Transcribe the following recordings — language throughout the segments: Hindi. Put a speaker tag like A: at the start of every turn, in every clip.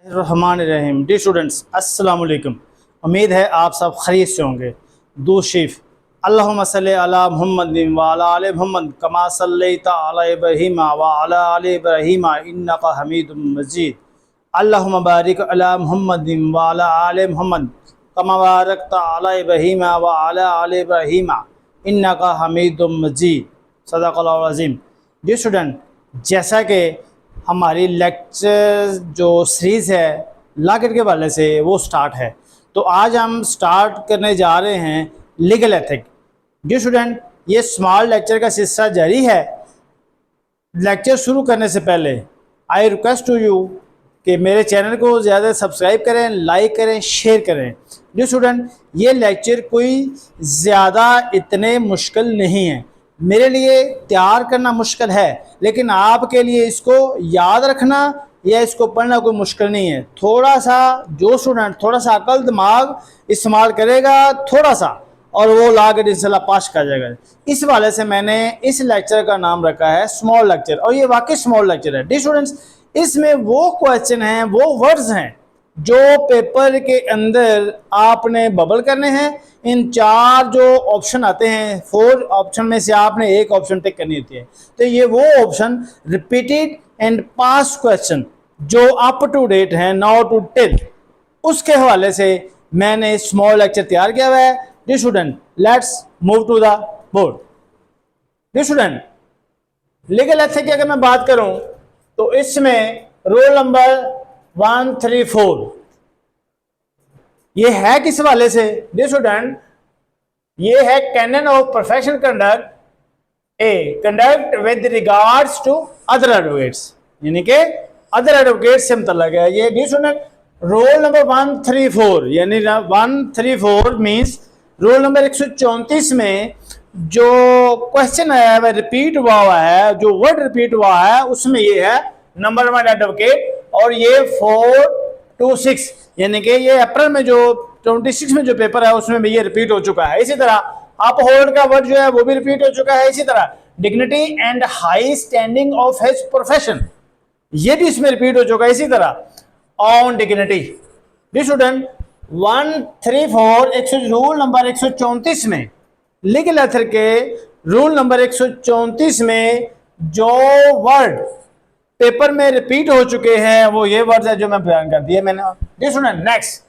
A: रहमान रहीम। डी स्टूडेंट्स, अस्सलाम वालेकुम। उम्मीद है आप सब खैरियत से होंगे। दो शीफ अल्लाहुम्मा सल्ली अला मुहम्मद व अला आले मुहम्मद कमा सल्लैता अला इब्राहीम व अला आले इब्राहीम इन्नका हमीदुम मजीद। अल्लाहुम्मा बारिक अला मुहम्मद व अला आले मुहम्मद कमा बारकता अला इब्राहीम व अला आले इब्राहीम इन्नका हमीदुम मजीद। सदक़ल्लाहुल अज़ीम। डी स्टूडेंट, जैसा कि हमारी लेक्चर जो सीरीज़ है लॉ के हवाले से वो स्टार्ट है, तो आज हम स्टार्ट करने जा रहे हैं लीगल एथिक। जी स्टूडेंट, ये स्मॉल लेक्चर का सिलसिला जारी है। लेक्चर शुरू करने से पहले आई रिक्वेस्ट टू यू कि मेरे चैनल को ज़्यादा सब्सक्राइब करें, लाइक करें, शेयर करें। जी स्टूडेंट, ये लेक्चर कोई ज़्यादा इतने मुश्किल नहीं है। मेरे लिए तैयार करना मुश्किल है, लेकिन आपके लिए इसको याद रखना या इसको पढ़ना कोई मुश्किल नहीं है। थोड़ा सा जो स्टूडेंट थोड़ा सा अकल दिमाग इस्तेमाल करेगा थोड़ा सा, और वो ला कर इंशाल्लाह पास कर जाएगा। इस वाले से मैंने इस लेक्चर का नाम रखा है स्मॉल लेक्चर, और ये वाकई स्मॉल लेक्चर है। डी स्टूडेंट्स, इसमें वो क्वेश्चन हैं, वो वर्ड्स हैं जो पेपर के अंदर आपने बबल करने हैं। इन चार जो ऑप्शन आते हैं, 4 ऑप्शन में से आपने एक ऑप्शन टिक करनी होती है। तो ये वो option repeated and past question जो अप टू डेट हैं, नाउ टू टिल, उसके हवाले से मैंने स्मॉल लेक्चर तैयार किया हुआ है। D student, let's move to the board. Dear student, legal ethic की अगर मैं बात करूं तो इसमें रोल नंबर 134 ये है किस वाले से? डी स्टूडेंट, ये है canon of professional conduct conduct with regards to other advocates, यानी कि अदर एडवोकेट से मुतल्लक है ये। डी स्टूडेंट, रोल नंबर 134 यानी 134 मीन्स रोल नंबर 134 में जो क्वेश्चन है वह रिपीट हुआ है, जो वर्ड रिपीट हुआ है उसमें ये है नंबर 1 एडवोकेट, और ये 426 यानी कि ये अप्रैल में जो 26 में जो पेपर है उसमें भी ये रिपीट हो चुका है। इसी तरह अप होल्ड का वर्ड जो है वो भी रिपीट हो चुका है। इसी तरह dignity and high standing of his profession, ये भी इसमें रिपीट हो चुका है। इसी तरह on dignity. Dear student, 134 rule number 134 में लीगल एथिक के रूल नंबर 134 में जो वर्ड पेपर में रिपीट हो चुके हैं वो ये वर्ड है जो मैं बयान कर दिया मैंने। डी स्टूडेंट, नेक्स्ट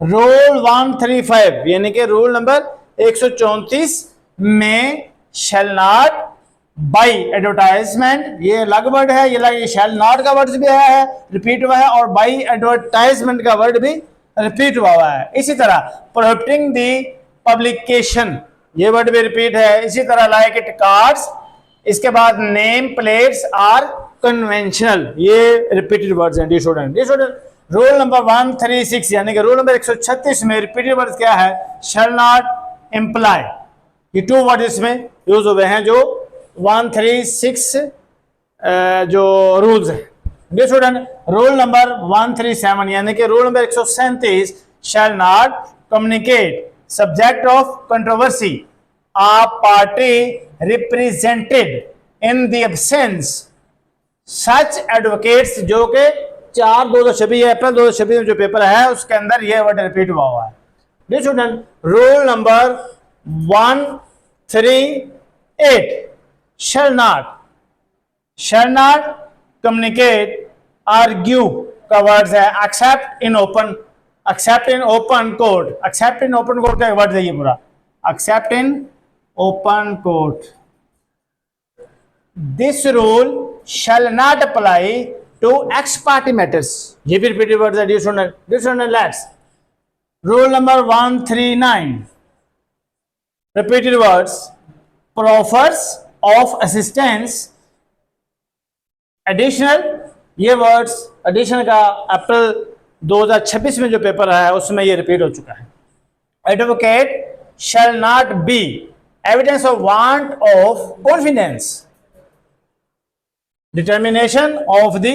A: रूल 135 यानी कि रूल नंबर 134 में शैल नॉट बाई एडवर्टाइजमेंट, ये अलग वर्ड है, ये शैल नॉट का वर्ड भी आया है, रिपीट हुआ है, और बाई एडवर्टाइजमेंट का वर्ड भी रिपीट हुआ है। इसी तरह प्रोहिबिटिंग दी पब्लिकेशन, ये वर्ड भी रिपीट है। इसी तरह लाइक इट कार्ड्स, इसके बाद नेम प्लेट्स आर कन्वेंशनल, ये रिपीटेड वर्ड्स हैं। डी स्टूडेंट, रूल नंबर 136 यानी कि रूल नंबर 136 में रिपीटेड वर्ड्स क्या है? शैल नॉट इम्प्लाई, ये 2 वर्ड इसमें यूज हुए हैं जो 136 जो रूल्स हैं। डी स्टूडेंट, रूल नंबर 137 यानी कि rule number 137 shall not communicate subject of controversy a party represented in the absence such advocates, जो कि 4/2026 अप्रैल 2026 में जो पेपर है उसके अंदर यह वर्ड रिपीट हुआ है। D student, rule number 138 shall not communicate argue का वर्ड है except in open court. Except in open court का वर्ड है ये पूरा, except in open court. This rule shall not apply to ex parte matters, ये भी रिपीटेड वर्ड है। D student, let's rule number 139 repeated words proffers of assistance additional, ये वर्ड्स एडिशनल का अप्रैल 2026 में जो पेपर है उसमें ये रिपीट हो चुका है। Advocate shall not be evidence of want of confidence determination of the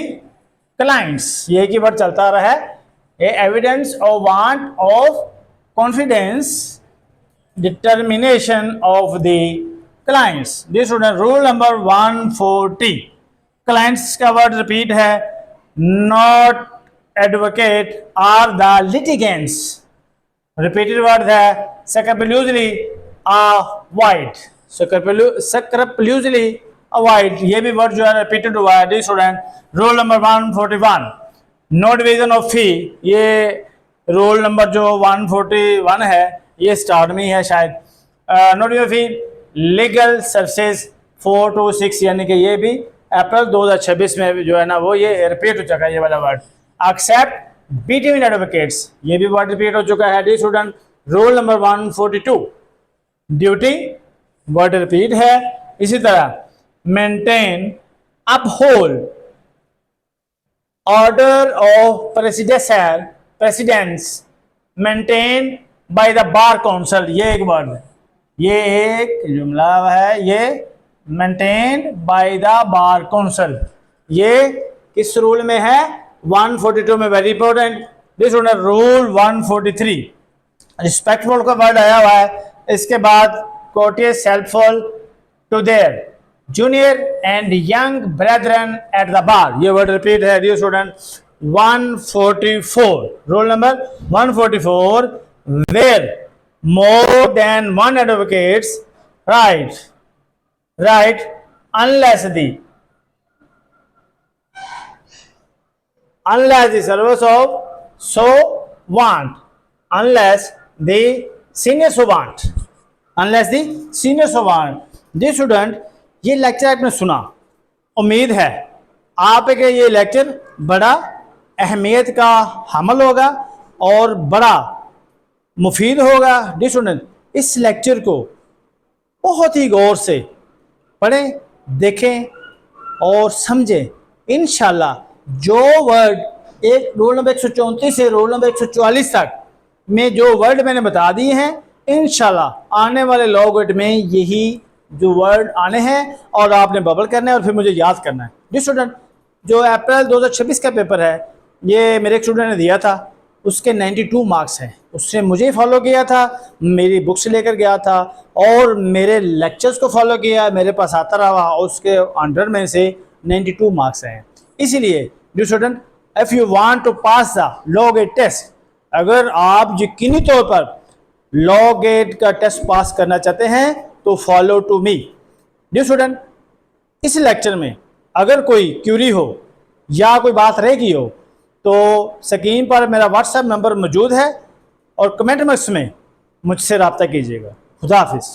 A: clients, ये की वर्ड चलता रहा है, ये evidence of want of confidence determination of the clients. Dear student, rule number 140 clients का वर्ड रिपीट है, not advocate are the litigants. Repeated word है स्क्रैपुलोसली अवॉइड, स्क्रैपुलोसली अवॉइड, ये भी वर्ड जो है रिपीटेड हुआ है। D student roll number 141 no division of fee, ये रोल नंबर जो 141 है ये स्टार्ट में ही है शायद। नो डिवीजन फी लीगल सर्विसेज 426, यानी कि ये भी अप्रैल 2026 में जो है ना वो ये रिपीट हो चुका है ये वाला वर्ड। एक्सेप्ट बिटवीन एडवोकेट्स, ये भी वर्ड रिपीट हो चुका है। D student roll number 142 duty word repeat है। इसी तरह maintain uphold order of precedence maintain by the bar council, ये एक वर्ड है, ये एक जुमला है, ये maintain by the bar council, ये किस रूल में है 142 में, very important. This rule 143 respectful का वर्ड आया हुआ है। इसके बाद courteous helpful to their junior and young brethren at the बार, ये वर्ड रिपीट है dear student 144 roll number 144 where more than one advocates right unless the service of so want, unless the seniors so want, unless the seniors so want। जी स्टूडेंट ये लेक्चर आपने सुना, उम्मीद है आप के ये लेक्चर बड़ा अहमियत का हमल होगा और बड़ा मुफीद होगा। डी स्टूडेंट इस लेक्चर को बहुत ही गौर से पढ़ें, देखें और समझें। इंशाल्लाह जो वर्ड एक रोल नंबर 134 से रोल नंबर 144 तक में जो वर्ड मैंने बता दिए हैं, इंशाल्लाह आने वाले लॉग में यही जो वर्ड आने हैं और आपने बबल करना है और फिर मुझे याद करना है। जी स्टूडेंट जो अप्रैल 2026 का पेपर है ये मेरे एक स्टूडेंट ने दिया था, उसके 92 मार्क्स हैं। उसने मुझे फॉलो किया था, मेरी बुक्स लेकर गया था और मेरे लेक्चर्स को फॉलो किया, मेरे पास आता रहा, उसके अंडर में से 92 मार्क्स हैं। इसीलिए dear student if you want to pass the law GAT test, अगर आप यकीनी तौर पर लॉ गेट का टेस्ट पास करना चाहते हैं तो follow to me. Dear student इस लेक्चर में अगर कोई क्यूरी हो या कोई बात रह गई हो तो स्क्रीन पर मेरा व्हाट्सएप नंबर मौजूद है और कमेंट बॉक्स में मुझसे रब्ता कीजिएगा। खुदा हाफिज़।